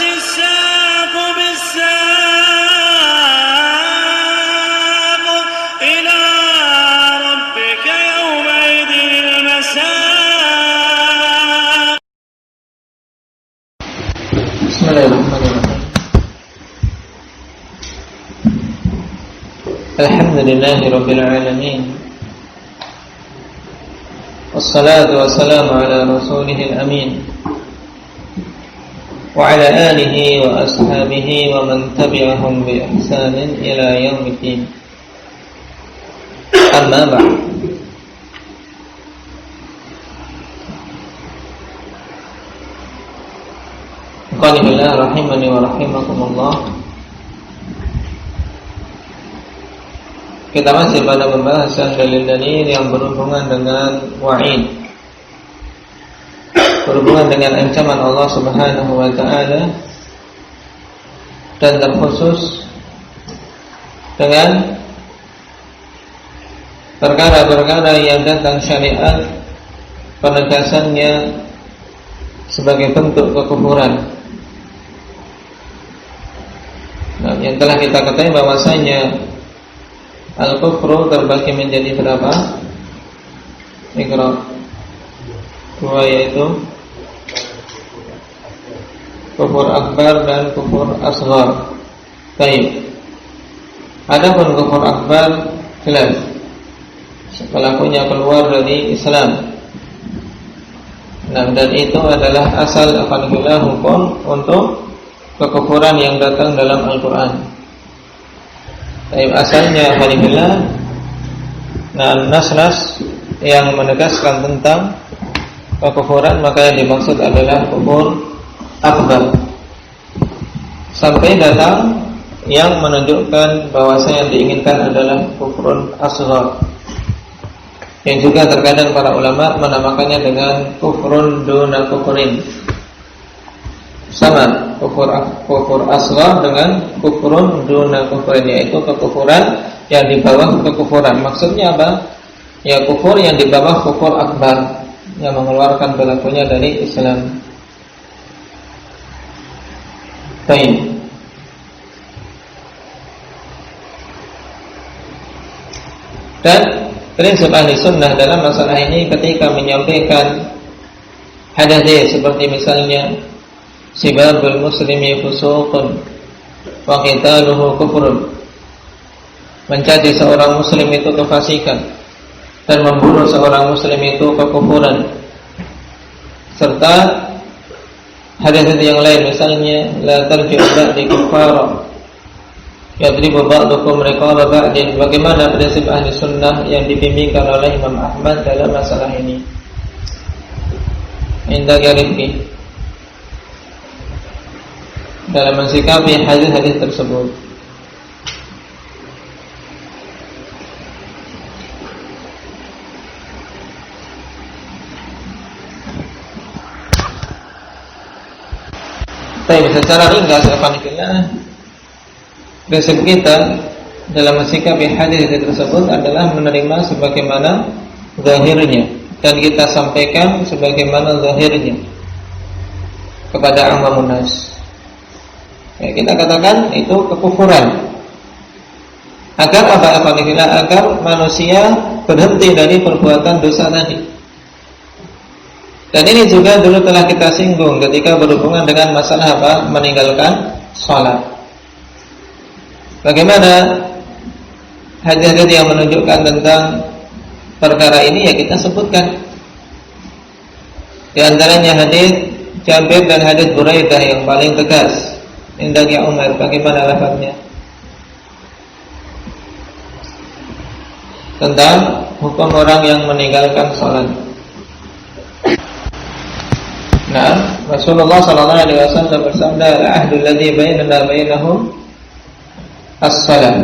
الساق بالساق إلى ربك يومئذ المساق. بسم الله الرحمن الرحيم. الحمد لله رب العالمين، والصلاة والسلام على رسوله الأمين وعلى آله وأصحابه ومن تبعهم بإحسان إلى يوم الدين. أما بعد، qul billah rahimani wa rahimakumullah. Kita masih pada pembahasan dalil-dalil yang berhubungan dengan wa'id, berhubungan dengan ancaman Allah Subhanahu wa ta'ala, dan terkhusus dengan perkara-perkara yang datang syariat penegasannya sebagai bentuk kekufuran. Nah, yang telah kita ketahui bahwasanya al-kufru terbagi menjadi berapa? Ikrar. Dua, yaitu kufur akbar dan kufur asghar. Baik. Adapun kufur akbar jelas pelakunya keluar dari Islam. Nah, dan itu adalah asal alhamdulillah hukum untuk kekufuran yang datang dalam Al-Quran. Asalnya alhamdulillah, nah, nas-nas yang menegaskan tentang kekufuran, maka yang dimaksud adalah kufur akbar. Sampai datang yang menunjukkan bahwasanya yang diinginkan adalah kufrun asghar, yang juga terkadang para ulama menamakannya dengan kufrun duna kufrin. Sama kufur asghar dengan kufrun duna kufrin, yaitu kekufuran yang di bawah kekufuran. Maksudnya apa? Ya, kufur yang di bawah kufur akbar, yang mengeluarkan pelakunya dari Islam. Baik. Dan prinsip ahli sunnah dalam masalah ini ketika menyampaikan hadis seperti misalnya sibabul muslimi fusuqun wa qitaluhu kufrun, mencaci seorang muslim itu kefasikan dan membunuh seorang muslim itu kekufuran. Serta hadis yang lain misalnya la tarji'u ba'di kuffara yadribu ba'dukum riqaba ba'din. Bagaimana prinsip ahli sunnah yang dibimbingkan oleh Imam Ahmad dalam masalah ini? Indah Rifki dalam mensikapi hadis-hadis tersebut. Tapi secara ringkas, alhamdulillah, prinsip kita dalam mensikapi hadis tersebut adalah menerima sebagaimana zahirnya, dan kita sampaikan sebagaimana zahirnya kepada awamun nas. Ya, kita katakan itu kekufuran. Agar apa? Agar manusia berhenti dari perbuatan dosa tadi. Dan ini juga dulu telah kita singgung ketika berhubungan dengan masalah apa? Meninggalkan sholat. Bagaimana hadis-hadis yang menunjukkan tentang perkara ini, ya kita sebutkan. Di antaranya hadis Jabir dan hadis Buraidah yang paling tegas. Indahnya Umar, bagaimana lafaznya? Tentang hukum orang yang meninggalkan sholat. Nah, Rasulullah sallallahu alaihi wasallam bersabda, "Al-ahdul ladzi bainana bainahum as-shalah.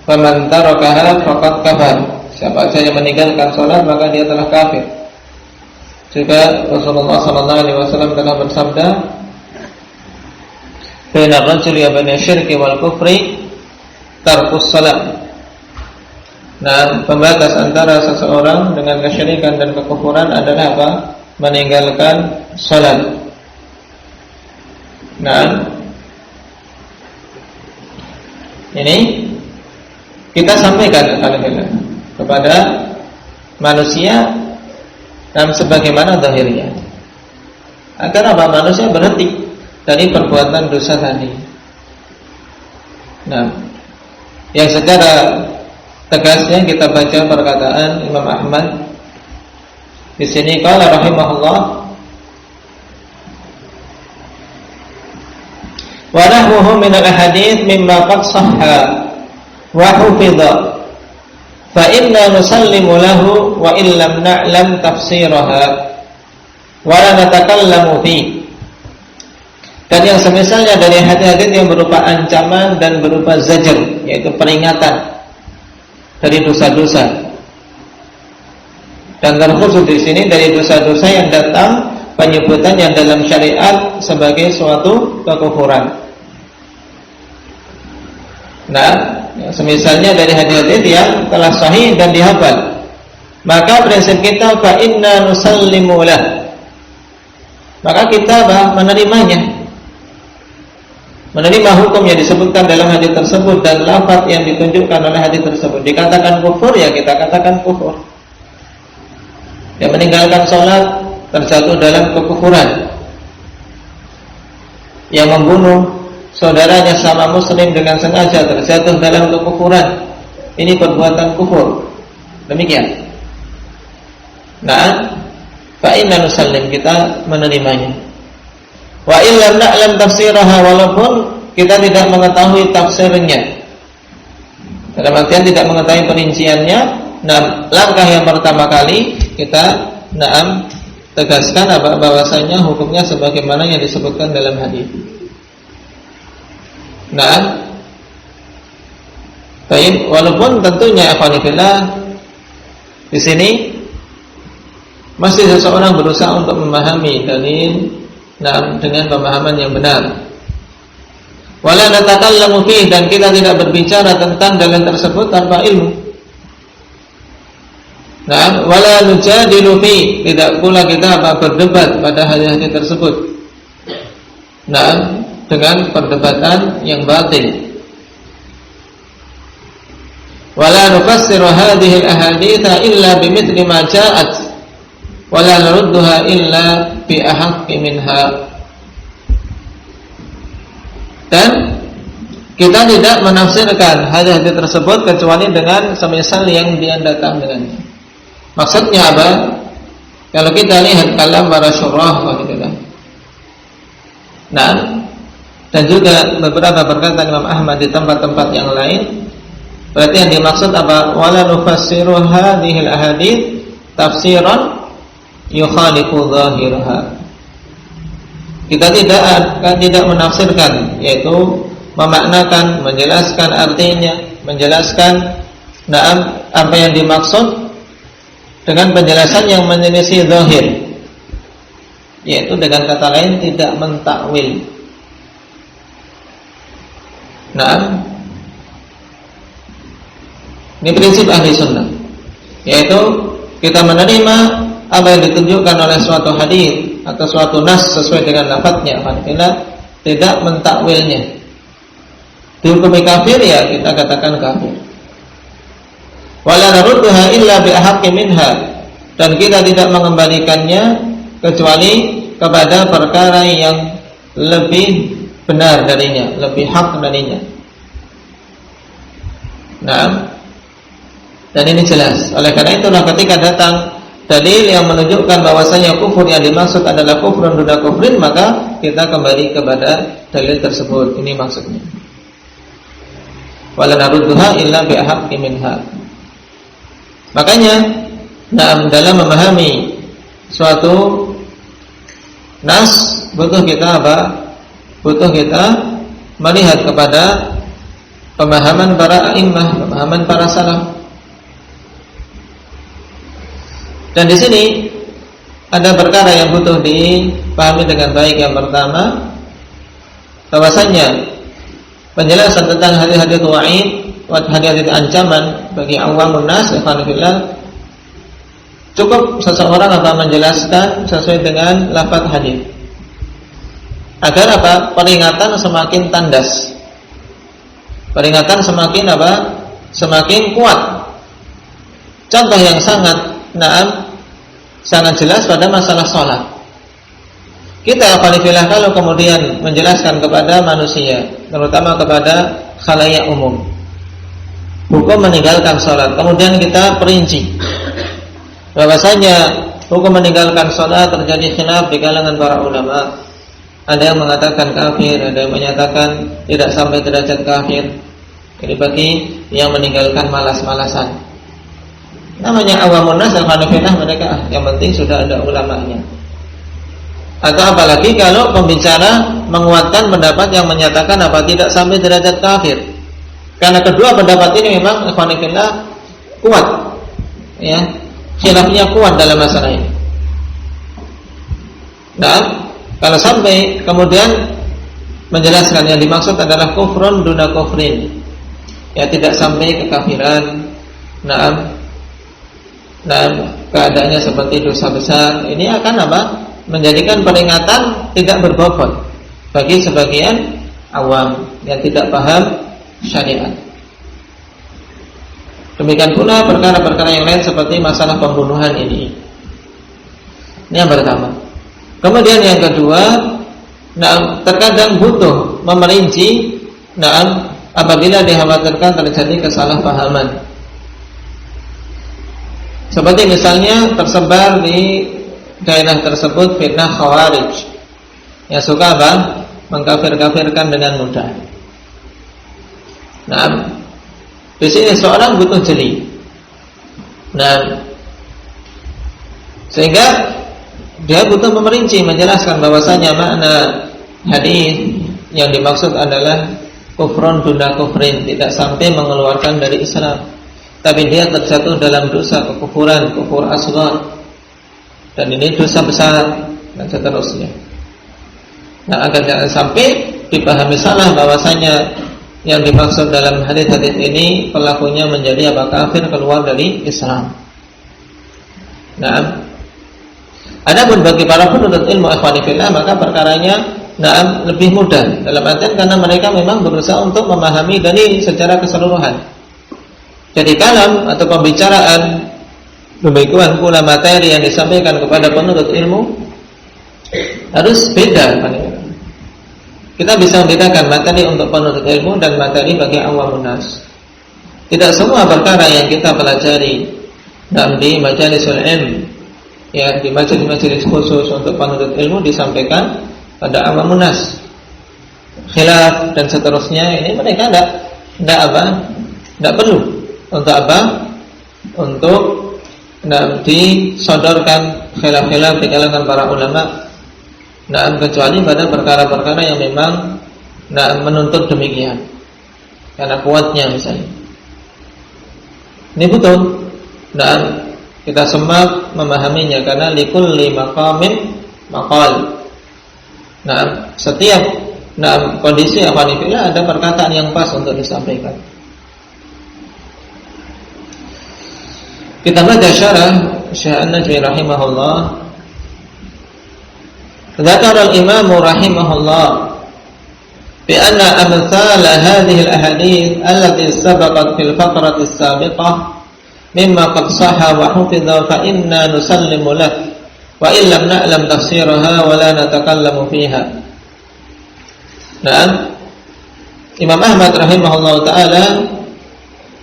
Faman tarakaha faqad kafar." Siapa saja yang meninggalkan sholat maka dia telah kafir. Juga Rasulullah sallallahu alaihi wasallam telah bersabda, "Baina ar-rajuli wa baina syirki wal kufri tarkus shalah." Nah, pembatas antara seseorang dengan kesyirikan dan kekufuran adalah apa? Meninggalkan salat. Nah, ini kita sampaikan kepada manusia dan sebagaimana zahirnya, agar apa? Manusia berhenti dari perbuatan dosa tadi. Nah, yang secara tegasnya kita baca perkataan Imam Ahmad di sini, qala rahimahullah, wa nahwuhu min al-hadits mimma qad sahha wa hufidha fa inna nusallimu lahu wa illam na'lam tafsiraha wa la natakallamu fi. Dan yang semisalnya dari hadis-hadis yang berupa ancaman dan berupa zajar, yaitu peringatan dari dosa-dosa. Dan terkhusus di sini dari dosa-dosa yang datang penyebutannya dalam syariat sebagai suatu kekufuran. Nah, semisalnya dari hadis-hadis yang telah sahih dan dihafal, maka prinsip kita fa inna nusallimu lah, maka kita menerimanya, menerima hukum yang disebutkan dalam hadis tersebut dan lafaz yang ditunjukkan oleh hadis tersebut. Dikatakan kufur, ya kita katakan kufur. Yang meninggalkan sholat terjatuh dalam kekufuran. Yang membunuh saudaranya sama muslim dengan sengaja terjatuh dalam kekufuran. Ini perbuatan kufur. Demikian. Nah, fa inna nusallim, kita menerimanya. Wa illam na'lam tafsiraha, walaupun kita tidak mengetahui tafsirnya, dalam artian tidak mengetahui perinciannya. Nah, langkah yang pertama kali kita tegaskan bahwasanya hukumnya sebagaimana yang disebutkan dalam hadis. Nah, baik, walaupun tentunya akhwanillah di sini masih seseorang berusaha untuk memahami dalil dengan pemahaman yang benar. Wala natakallamu fihi, dan kita tidak berbicara tentang dalil tersebut tanpa ilmu. Nah, wala nujadilu fi, tidak pula kita berdebat pada hadis-hadis tersebut. Nah, dengan perdebatan yang batil. Wala nufassiru hadhihi al-ahadits illa bimithli ma ja'at, wala narudduha illa bi ahaqqi minha. Dan kita tidak menafsirkan hadis-hadis tersebut kecuali dengan semisal yang dia datang dengannya. Maksudnya apa? Kalau kita lihat kalam para syurah, nah, dan juga beberapa perkataan Imam Ahmad di tempat-tempat yang lain, berarti yang dimaksud apa? Wala nufassiru hadhil ahadits tafsiran yukhalifu zahiraha. Kita tidak menafsirkan, yaitu memaknakan, menjelaskan artinya, menjelaskan apa yang dimaksud dengan penjelasan yang menyelisih zahir, yaitu dengan kata lain tidak mentakwil. Nah, ini prinsip ahli sunnah, yaitu kita menerima apa yang ditunjukkan oleh suatu hadis atau suatu nas sesuai dengan lafadznya, tidak mentakwilnya. Dihukumi kafir, ya kita katakan kafir. Wala narudduha illa bi ahaqqi minha, dan kita tidak mengembalikannya kecuali kepada perkara yang lebih benar darinya, lebih hak darinya. Nah, dan ini jelas. Oleh karena itulah ketika datang dalil yang menunjukkan bahwasanya kufur yang dimaksud adalah kufrun duna kufrin, maka kita kembali kepada dalil tersebut. Ini maksudnya. Wala narudduha illa bi ahaqqi minha. Makanya, dalam memahami suatu nas, butuh kita apa? Butuh kita melihat kepada pemahaman para a'immah, pemahaman para salaf. Dan di sini ada perkara yang butuh dipahami dengan baik. Yang pertama, bahwasanya penjelasan tentang hadis-hadis wa'id, hadis-hadis ancaman bagi awamun nas, cukup seseorang akan menjelaskan sesuai dengan lafaz hadis. Agar apa? Peringatan semakin tandas. Peringatan semakin apa? Semakin kuat. Contoh yang sangat jelas pada masalah sholat. Kita alhamdulillah kalau kemudian menjelaskan kepada manusia, terutama kepada khalayak umum, hukum meninggalkan sholat. Kemudian kita perinci bahwasanya hukum meninggalkan sholat terjadi khilaf di kalangan para ulama. Ada yang mengatakan kafir, ada yang menyatakan tidak sampai derajat kafir. Ini bagi yang meninggalkan malas-malasan. Namanya awamun nas, alhamdulillah mereka yang penting sudah ada ulamanya. Atau apalagi kalau pembicara menguatkan pendapat yang menyatakan apa tidak sampai derajat kafir. Karena kedua pendapat ini memang alhamdulillah kuat, ya, khilafnya kuat dalam masalah ini. Nah, kalau sampai kemudian menjelaskan yang dimaksud adalah kufrun duna kufrin, ya tidak sampai kekafiran, keadaannya seperti dosa besar, ini akan apa? Menjadikan peringatan tidak berbobot bagi sebagian awam yang tidak paham syariat. Demikian pula perkara-perkara yang lain seperti masalah pembunuhan ini. Ini yang pertama. Kemudian yang kedua, terkadang butuh memerinci, apabila dikhawatirkan terjadi kesalahpahaman. Seperti misalnya tersebar di daerah tersebut fitnah khawarij yang suka apa? Mengkafir-kafirkan dengan mudah. Nah, di sini seorang butuh jeli. Nah, sehingga dia butuh memerinci, menjelaskan bahwasanya makna hadis yang dimaksud adalah kufrun duna kufrin, tidak sampai mengeluarkan dari Islam, tapi dia terjatuh dalam dosa kekufuran, kufur asghar, dan ini dosa besar, dan seterusnya. Nah, agar jangan sampai dipahami salah bahwasanya yang dimaksud dalam hadis-hadis ini pelakunya menjadi apa? Kafir, keluar dari Islam. Nah, adapun bagi para penuntut ilmu ikhwani fillah, maka perkaranya lebih mudah dalam artian karena mereka memang berusaha untuk memahami dalil secara keseluruhan. Jadi kalam atau pembicaraan, demikian pula materi yang disampaikan kepada penuntut ilmu harus beda. Kita bisa membedakan materi untuk penuntut ilmu dan materi bagi awamun nas. Tidak semua perkara yang kita pelajari di majalisul ilm, ya, di majelis-majelis khusus untuk penuntut ilmu disampaikan pada awamun nas. Khilaf dan seterusnya ini mereka tidak perlu untuk apa? Untuk disodorkan khilaf-khilaf di kalangan para ulama. Kecuali pada perkara-perkara yang memang menuntut demikian, karena kuatnya misalnya. Ini butuh kita semua memahaminya karena likulli maqamin maqal. Setiap kondisi alhamdulillah ada perkataan yang pas untuk disampaikan. Kita baca syarah Syekh An-Najmi rahimahullah. Dzakara al-Imam rahimahullah bi anna amsal hadhihi al-ahadits allati sabaqat fil faqrati as-sabiqah mimma qad sahha wa hufidha fa inna nusallimu lahu wa illam na'lam tafsiraha wa la natakallamu fiha. Nah, Imam Ahmad rahimahullah taala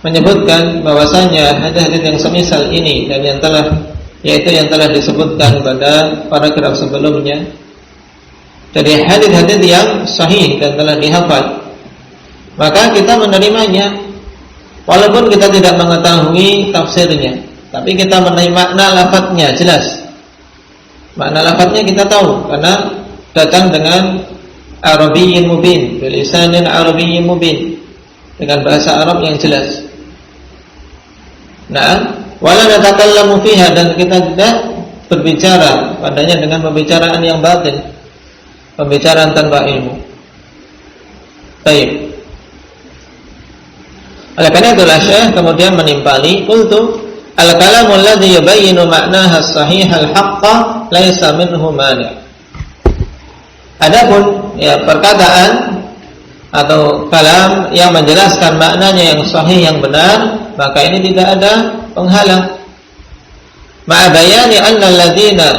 menyebutkan bahwasanya hadis-hadis yang semisal ini dan yang telah disebutkan pada paragraf sebelumnya dari hadis-hadis yang sahih dan telah dihafal, maka kita menerimanya walaupun kita tidak mengetahui tafsirnya, tapi kita menerima makna lafadznya jelas. Makna lafadznya kita tahu karena datang dengan Arabiyyin mubin, bilisanin Arabiyyin mubin, dengan bahasa Arab yang jelas. Wala natakallamu fiha, dan kita tidak berbicara padanya dengan pembicaraan yang batin, pembicaraan tanpa ilmu. Baik. Oleh karena itulah Syekh kemudian menimpali qultu al-kalamu alladhi yubayyinu ma'naha as-sahih al-haqqa laisa minhu mani'. Adapun ya perkataan atau kalam yang menjelaskan maknanya yang sahih, yang benar, maka ini tidak ada penghalang. Ma'a bayani anna alladhina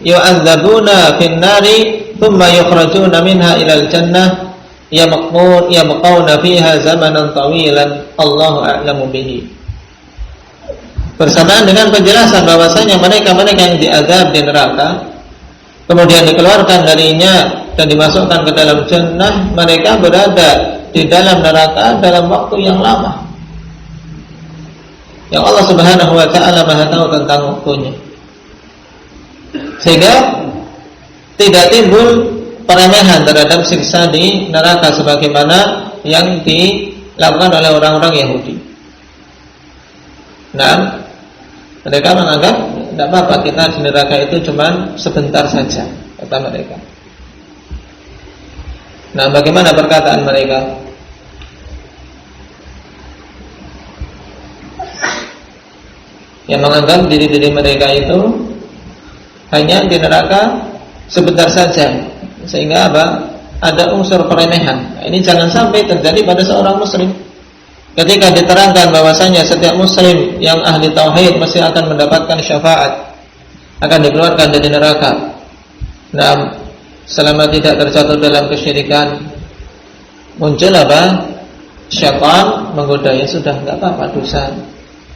yu'adzabuna fin nari thumma yukhrajuna minha ila al-jannah yabqawna fiha zamanan tawilan Allahu a'lamu bihi. Bersamaan dengan penjelasan bahwasanya mereka-mereka yang diazab di neraka kemudian dikeluarkan darinya dan dimasukkan ke dalam jannah, mereka berada di dalam neraka dalam waktu yang lama, yang Allah Subhanahu wa ta'ala Maha tahu tentang waktunya, sehingga tidak timbul peremehan terhadap siksa di neraka sebagaimana yang dilakukan oleh orang-orang Yahudi. Nah, mereka menganggap tidak apa-apa, kita di neraka itu cuma sebentar saja, kata mereka. Nah, bagaimana perkataan mereka? Yang menganggap diri-diri mereka itu hanya di neraka sebentar saja, sehingga apa? Ada unsur peremehan. Nah, ini jangan sampai terjadi pada seorang muslim. Ketika diterangkan bahwasanya setiap muslim yang ahli tauhid mesti akan mendapatkan syafaat, akan dikeluarkan dari neraka. Nah, selama tidak terjatuh dalam kesyirikan, muncul apa? Syaitan menggoda, ya sudah, enggak apa-apa dosa.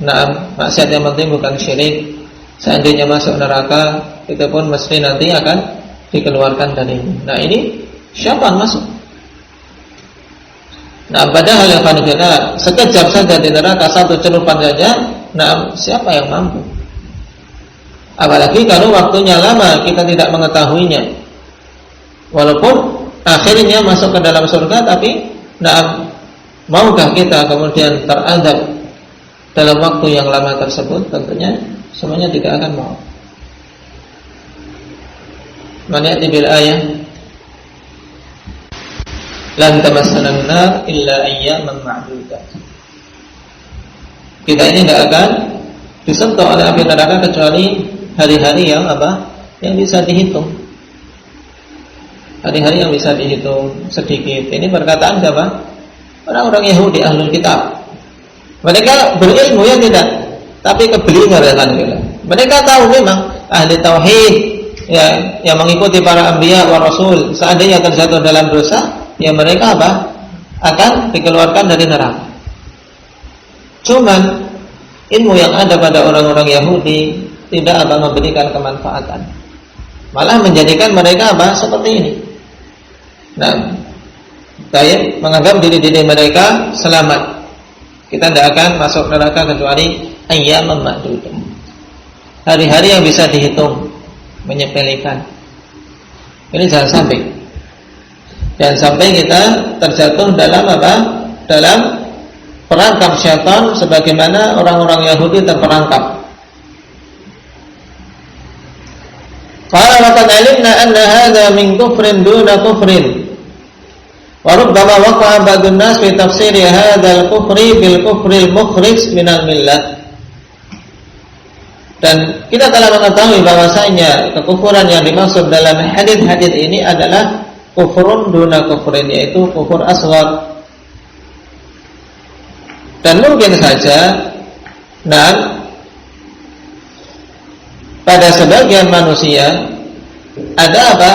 Nah, maksiat yang penting bukan syirik. Seandainya masuk neraka, itu pun mesti nanti akan dikeluarkan dari ini. Nah, ini syaitan masuk. Nah, padahal yang fanifina sekejap saja di neraka, satu celupan saja. Nah, siapa yang mampu? Apalagi kalau waktunya lama, kita tidak mengetahuinya. Walaupun akhirnya masuk ke dalam surga, tapi nah, maukah kita kemudian teradab dalam waktu yang lama tersebut? Tentunya semuanya tidak akan mau. Man ya'ti bil ayah lan tamassana an-nar illa ayyaman ma'dudat. Kita ini tidak akan disentuh oleh api neraka kecuali hari-hari yang apa? Yang bisa dihitung. Hari-hari yang bisa dihitung sedikit. Ini perkataan siapa? Orang-orang Yahudi ahlul kitab. Mereka berilmu ya tidak, tapi keblinger ya kan kita. Mereka tahu memang ahli tauhid ya, yang mengikuti para anbiya wa rasul, seandainya terjatuh dalam dosa, ya mereka apa? Akan dikeluarkan dari neraka. Cuman ilmu yang ada pada orang-orang Yahudi tidak apa memberikan kemanfaatan, malah menjadikan mereka apa? Seperti ini. Nah, saya menganggap diri-diri mereka selamat. Kita tidak akan masuk neraka kecuali ayyaman ma'dudah. Hari-hari yang bisa dihitung, menyepelekan. Ini jangan sampai. Jangan sampai kita terjatuh dalam apa? Dalam perangkap syaitan sebagaimana orang-orang Yahudi terperangkap. Qala laqad 'alimna anna hadha min kufrin duna kufrin. Wa rubbama waqa'a ba'dun nas fi tafsiri hadzal kufri bil kufril mukhrij minal millah. Dan kita telah mengetahui bahwasanya kekufuran yang dimaksud dalam hadis-hadis ini adalah kufrun duna kufrin, yaitu kufur asghar. Dan mungkin saja pada sebagian manusia ada apa?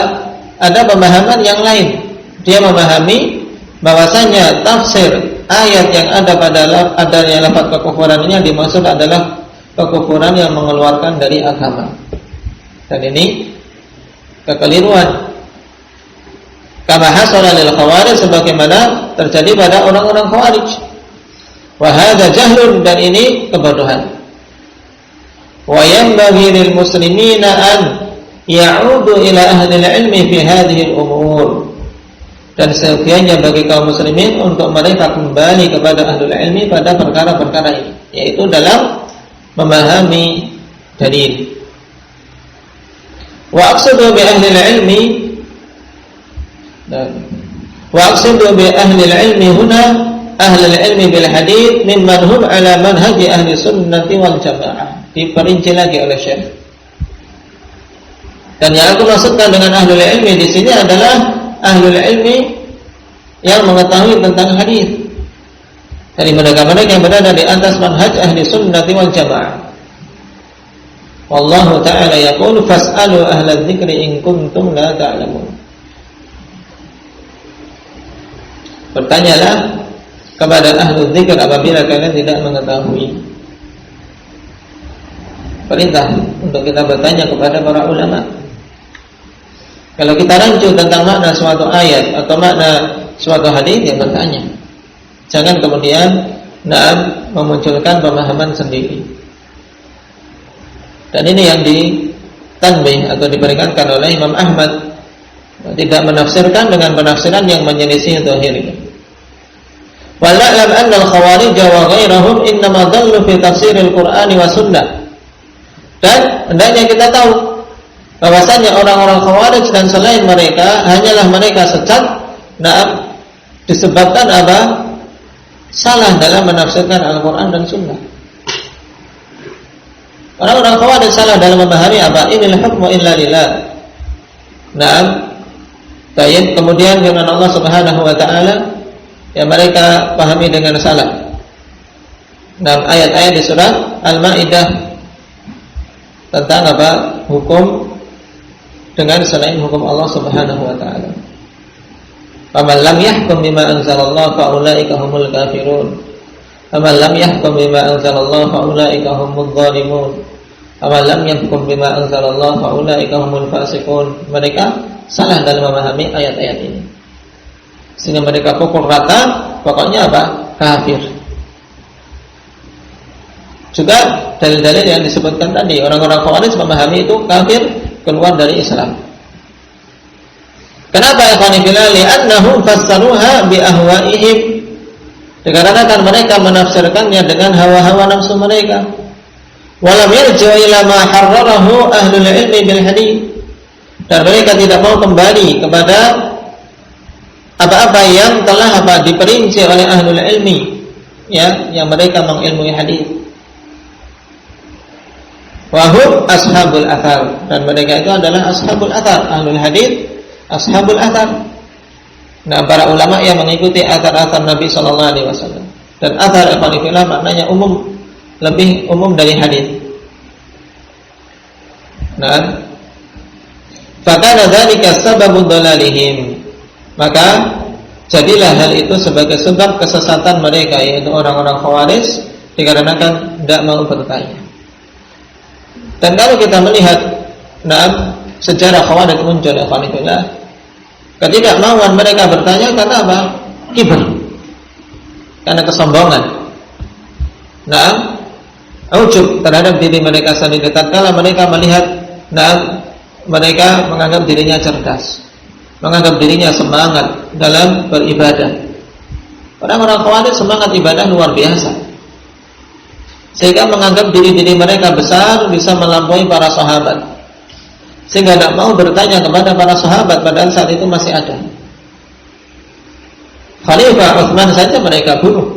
Ada pemahaman yang lain. Dia memahami bahwasanya tafsir ayat yang ada pada adanya lafaz kekufuran ini yang dimaksud adalah kekufuran yang mengeluarkan dari agama. Dan ini kekeliruan. Kama hasala lil khawarij, sebagaimana terjadi pada orang-orang khawarij. Wa hadza jahlun, dan ini kebodohan. Wa yanbaghi lil muslimina an ya'udu ila ahli ilmi fi hadhihi al-umur. Dan seyogianya bagi kaum muslimin untuk mereka kembali kepada ahlul ilmi pada perkara-perkara ini, yaitu dalam memahami dalil. Wa aqsidu bi ahli ilmi, wa aqsidu bi ahli ilmi huna ahli ilmi bil hadits mimman hum ala manhaji ahli sunnati wal jamaah. Diperinci lagi oleh Syekh. Dan yang aku maksudkan dengan ahlul ilmi di sini adalah ahlul ilmi yang mengetahui tentang hadis, dari mereka-mereka yang berada di atas manhaj ahli sunnati wal jamaah. Wallahu ta'ala yaqulu fas'alu ahla dzikri in kuntum la ta'lamun. Bertanyalah kepada ahli dzikr apabila kalian tidak mengetahui. Perintah untuk kita bertanya kepada para ulama. Kalau kita rancu tentang makna suatu ayat atau makna suatu hadis, ya bertanya. Jangan kemudian memunculkan pemahaman sendiri. Dan ini yang ditanbih atau diperingatkan oleh Imam Ahmad, tidak menafsirkan dengan penafsiran yang menyelisih zahirnya. Wala'lam anna al-khawarij wa ghairahum innama dhallu fi tafsir al-Qur'an wa sunnah. Dan hendaknya kita tahu bahwasanya orang-orang Khawarij dan selain mereka hanyalah mereka sesat disebabkan apa? Salah dalam menafsirkan Al-Quran dan Sunnah. Orang-orang Khawarij salah dalam memahami apa? Inil hukmu illa lillah. Baik, kemudian firman Allah Subhanahu wa taala yang mereka pahami dengan salah. Ayat-ayat di surah Al-Maidah tentang apa? Hukum dengan selain hukum Allah Subhanahu wa taala. Faman lam yahkum bima anzalallahu fa ulaika humul kafirun. Faman lam yahkum bima anzalallahu fa ulaika humudz zalimun. Faman lam yahkum bima anzalallahu fa ulaika humul fasiqun. Mereka salah dalam memahami ayat-ayat ini, sehingga mereka pukul rata pokoknya apa? Kafir. Juga dalil-dalil yang disebutkan tadi, orang-orang Khawarij memahami itu kafir, keluar dari Islam. Kenapa ikhwani fillah? Li'annahum fassaruha bi ahwa'ihim. Dikarenakan mereka menafsirkannya dengan hawa-hawa nafsu mereka. Walam yarji'u ila ma harrarahu ahlul ilmi bil hadits. Dan mereka tidak mau kembali kepada apa-apa yang telah diperinci oleh ahlul ilmi, ya, yang mereka mengilmui hadis. Wahum ashabul athar, dan mereka itu adalah ashabul athar, ahlul hadis, ashabul athar. Para ulama yang mengikuti athar-athar Nabi sallallahu alaihi wasallam. Dan athar ikhwanillah maknanya umum, lebih umum dari hadis. Fakana dzalika sababu dhalalihim. Maka jadilah hal itu sebagai sebab kesesatan mereka, yaitu orang-orang Khawarij, dikarenakan tidak mau bertanya. Dan kalau kita melihat sejarah Khawarij muncul, alhamdulillah, ketidakmauan mereka bertanya karena apa? Kibr, karena kesombongan. Ujub terhadap diri mereka sendiri. Tatkala mereka melihat, mereka menganggap dirinya cerdas, menganggap dirinya semangat dalam beribadah. Orang-orang Khawarij semangat ibadah luar biasa, sehingga menganggap diri-diri mereka besar, bisa melampaui para sahabat, sehingga tidak mau bertanya kepada para sahabat, padahal saat itu masih ada. Khalifah Utsman saja mereka bunuh.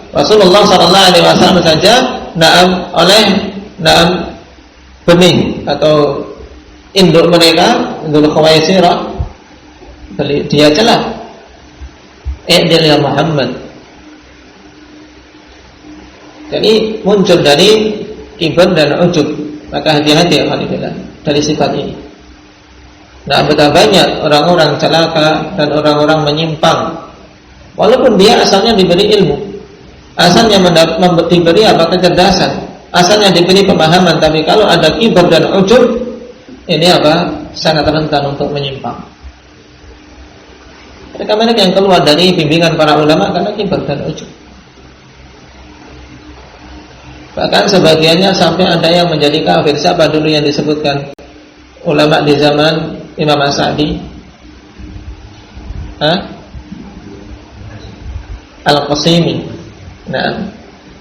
Rasulullah SAW saja oleh benih atau induk mereka, induk Khawaisirah, dia celah, "I'dil ya Muhammad." Jadi muncul dari kibr dan ujub. Maka hati-hati alhamdulillah dari sifat ini. Betapa banyak orang-orang celaka dan orang-orang menyimpang, walaupun dia asalnya diberi ilmu, asalnya diberi kecerdasan, asalnya diberi pemahaman, tapi kalau ada kibr dan ujub, ini sangat rentan untuk menyimpang. Mereka yang keluar dari bimbingan para ulama karena kibr dan ujub. Bahkan sebagiannya sampai ada yang menjadi kafir. Siapa dulu yang disebutkan ulama di zaman Imam As-Sa'di? Al-Qasimi.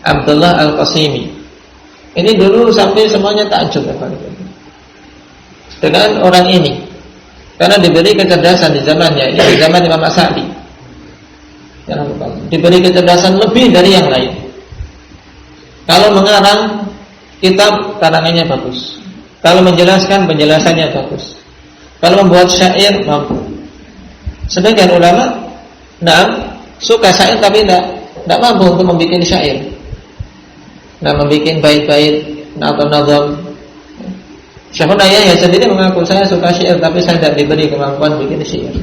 Abdullah Al-Qasimi. Ini dulu sampai semuanya takjub dengan orang ini, karena diberi kecerdasan di zamannya. Ini di zaman Imam As-Sa'di, diberi kecerdasan lebih dari yang lain. Kalau mengarang kitab, karangannya bagus. Kalau menjelaskan, penjelasannya bagus. Kalau membuat syair mampu. Sebagian ulama suka syair tapi tidak mampu untuk membuat syair. Membuat bait-bait atau nazam. Syekhul Yahya sendiri mengaku, saya suka syair tapi saya tidak diberi kemampuan bikin syair.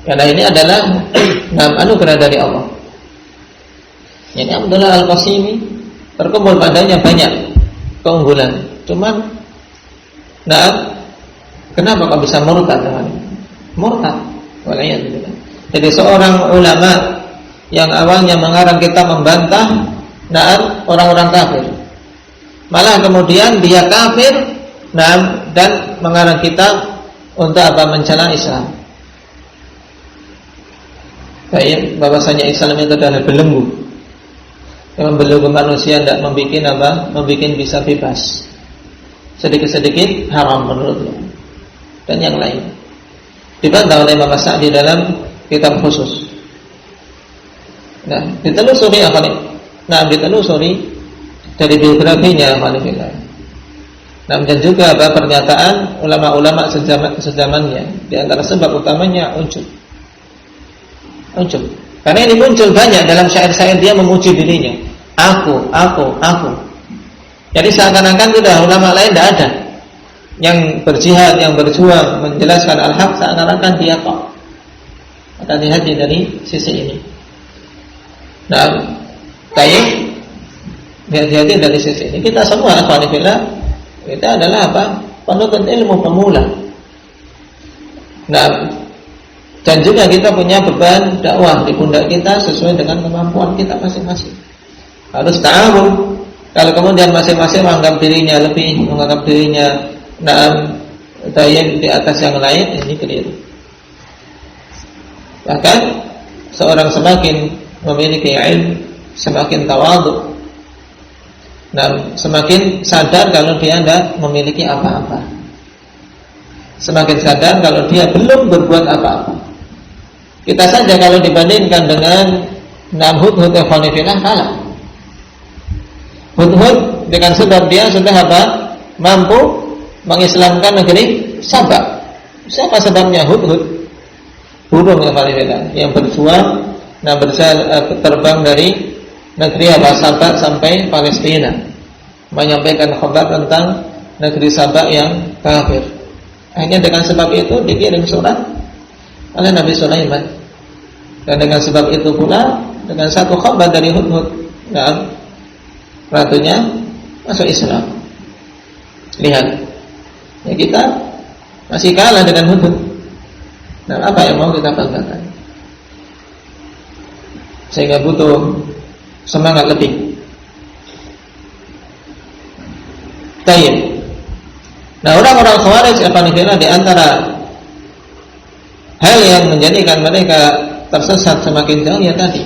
Karena ini adalah anugerah dari Allah. Ini Abdullah Al-Qasimi terkumpul padanya banyak keunggulan. Cuman kenapa kok bisa murtad? Murtad. Waliyadzubillah. Jadi seorang ulama yang awalnya mengarang kitab membantah orang-orang kafir, malah kemudian dia kafir dan mengarang kitab untuk mencela Islam. Baik, bahwasanya Islam itu adalah belenggu yang membelenggu manusia, tidak membuat bisa bebas. Sedikit-sedikit haram menurutnya. Dan yang lain dibantah oleh Imam As-Sa'di dalam kitab khusus. Ditelusuri dari biografinya dan juga pernyataan ulama-ulama sezamannya. Di antara sebab utamanya ujub. Karena ini muncul banyak dalam syair-syair dia memuji dirinya. Aku. Jadi seakan-akan sudah ulama lain tidak ada yang berjihad, yang berjuang menjelaskan al-haq, seakan-akan dia kok. Maka lihat dari sisi ini. Hati-hati dari sisi ini. Kita semua alhamdulillah kita adalah penuntut ilmu pemula. Dan juga kita punya beban dakwah di pundak kita sesuai dengan kemampuan kita masing-masing. Harus ta'awun. Kalau kemudian masing-masing menganggap dirinya di atas yang lain, ini keliru. Bahkan seorang semakin memiliki ilmu, semakin tawadhu, semakin sadar kalau dia tidak memiliki apa-apa. Semakin sadar kalau dia belum berbuat apa-apa. Kita saja kalau dibandingkan dengan Hudhud Ikhwanifillah kalah. Hudhud dengan sebab dia sudah mampu mengislamkan negeri Sabah. Siapa sebabnya? Hudhud, burung Ikhwanifillah yang berjuang terbang dari negeri Sabah sampai Palestina, menyampaikan khabar tentang negeri Sabah yang kafir. Akhirnya dengan sebab itu dikirim surat oleh Nabi Sulaiman. Dan dengan sebab itu pula, dengan satu khabar dari Hudhud, ratunya masuk Islam. Lihat, kita masih kalah dengan Hudhud. Dan apa yang mau kita banggakan? Sehingga butuh semangat lebih. Tayyib. Orang-orang Khawarij di antara hal yang menjadikan mereka tersesat semakin jauh tadi,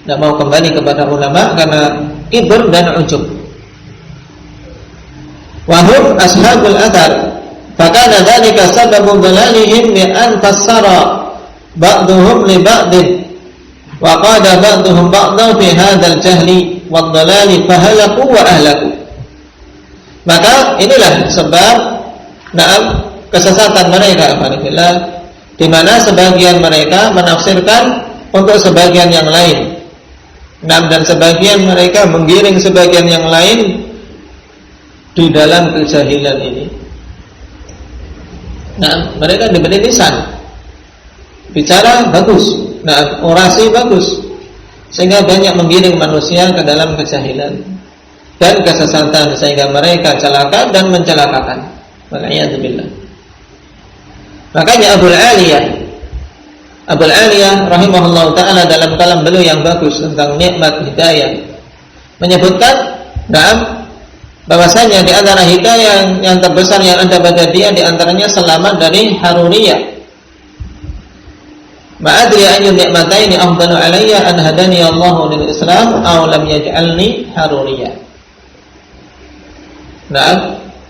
tidak mau kembali kepada ulama karena kibr dan ujub. Wahum ashabul athar, fakana dzalika sababu dhalalihim bi an fassara ba'dhum li ba'din wa qada ba'dhum ba'dhan fi hadzal jahli wad dhalali fahalaku wa ahlaku. Maka inilah sebab kesesatan mereka, di mana sebagian mereka menafsirkan untuk sebagian yang lain, dan sebagian mereka menggiring sebagian yang lain di dalam kejahilan ini. Mereka diberi lisan, bicara bagus, orasi bagus, sehingga banyak menggiring manusia ke dalam kejahilan dan kesesatan, sehingga mereka celaka dan mencelakakan. Wal'iyadzubillah. Makanya Abul Aliyah rahimahullah ta'ala dalam kalam beliau yang bagus tentang nikmat hidayah menyebutkan bahwasanya di antara hidayah yang terbesar yang ada pada dia, di antaranya selamat dari Haruriyah. Ma'adri ayyun ni'mataini afdalu alayya an hadani Allahu lil Islam aw lam yaj'alni Haruriyah.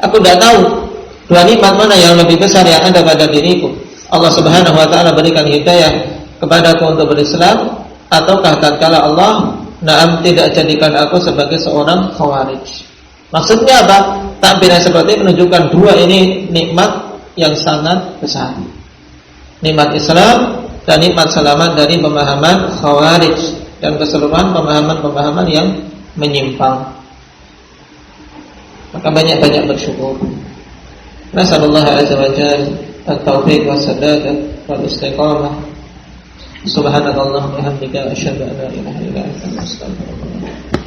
Aku tidak tahu dua nikmat mana yang lebih besar yang ada pada diriku. Allah Subhanahu wa taala berikan hidayah kepadaku untuk berislam, ataukah tatkala Allah tidak jadikan aku sebagai seorang Khawarij. Maksudnya apa? Takbir yang seperti ini menunjukkan dua ini nikmat yang sangat besar. Nikmat Islam dan nikmat selamat dari pemahaman Khawarij dan keseluruhan pemahaman-pemahaman yang menyimpang. Maka banyak-banyak bersyukur. Nasallallahu azza wa jalla at-taufiq was-sadad wal istiqamah. Subhanakallahumma wa bihamdika asyhadu an la ilaha illa anta astaghfiruka wa atubu ilaik.